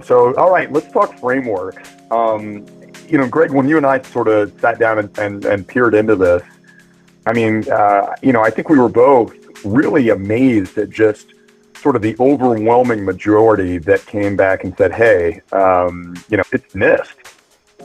So, all right, let's talk frameworks. Greg, when you and I sort of sat down and peered into this, I think we were both really amazed at just sort of the overwhelming majority that came back and said, hey, it's NIST.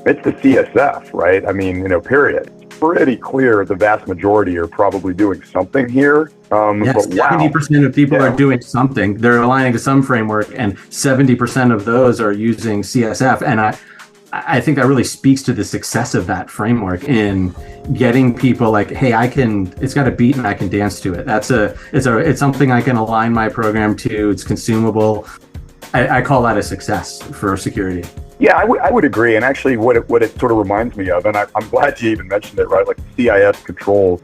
It's the CSF, right? Period. Pretty clear the vast majority are probably doing something here. Yes, 70% of people are doing something. They're aligning to some framework, and 70% of those are using CSF. And I think that really speaks to the success of that framework in getting people like, hey, it's got a beat and I can dance to it. It's something I can align my program to. It's consumable. I call that a success for security. Yeah, I would agree. And actually what it sort of reminds me of, and I'm glad you even mentioned it, right? Like CIS controls.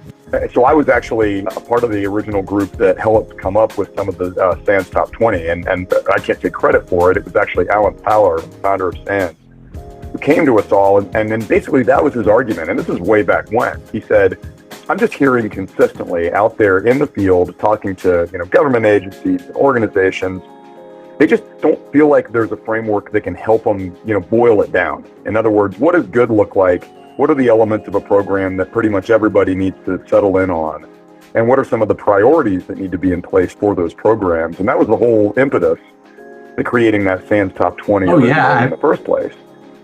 So I was actually a part of the original group that helped come up with some of the SANS top 20. And I can't take credit for it. It was actually Alan Power, founder of SANS, who came to us all. And then basically that was his argument. And this is way back when. He said, I'm just hearing consistently out there in the field, talking to government agencies, organizations, they just don't feel like there's a framework that can help them, boil it down. In other words, what does good look like? What are the elements of a program that pretty much everybody needs to settle in on? And what are some of the priorities that need to be in place for those programs? And that was the whole impetus to creating that SANS Top 20 in the first place.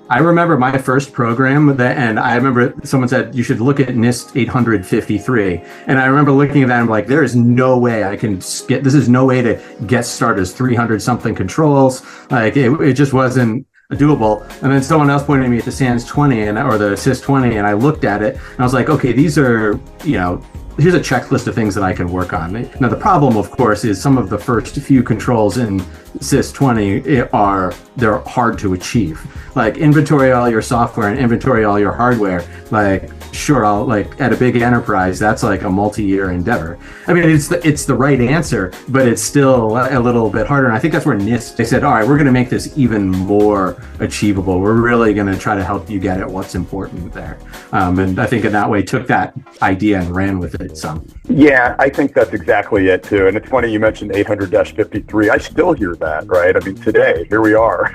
I remember my first program and I remember someone said, you should look at NIST 853. And I remember looking at that and I'm like, there is no way this is no way to get started as 300 something controls. Like it just wasn't doable. And then someone else pointed me at the SANS 20 or the SIS 20, and I looked at it and I was like, okay, these are, here's a checklist of things that I can work on. Now, the problem, of course, is some of the first few controls in SIS 20 they're hard to achieve. Like inventory all your software and inventory all your hardware. Like, sure, at a big enterprise, that's like a multi-year endeavor. It's the right answer, but it's still a little bit harder. And I think that's where NIST, they said, all right, we're going to make this even more achievable. We're really going to try to help you get at what's important there. And I think in that way took that idea and ran with it some. Yeah, I think that's exactly it too. And it's funny you mentioned 800-53. I still hear that, right? Today, here we are.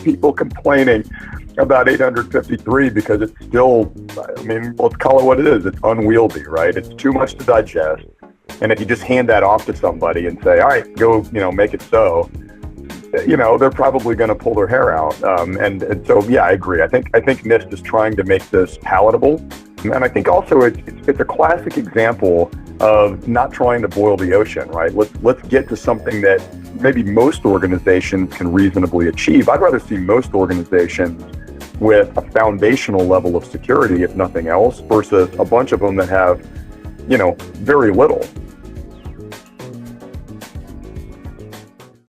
People complaining about 853 because it's still, let's call it what it is. It's unwieldy, right? It's too much to digest. And if you just hand that off to somebody and say, all right, go, make it so, they're probably going to pull their hair out. And so, yeah, I agree. I think NIST is trying to make this palatable. And I think also it's a classic example of not trying to boil the ocean, right? Let's get to something that maybe most organizations can reasonably achieve. I'd rather see most organizations with a foundational level of security, if nothing else, versus a bunch of them that have, very little.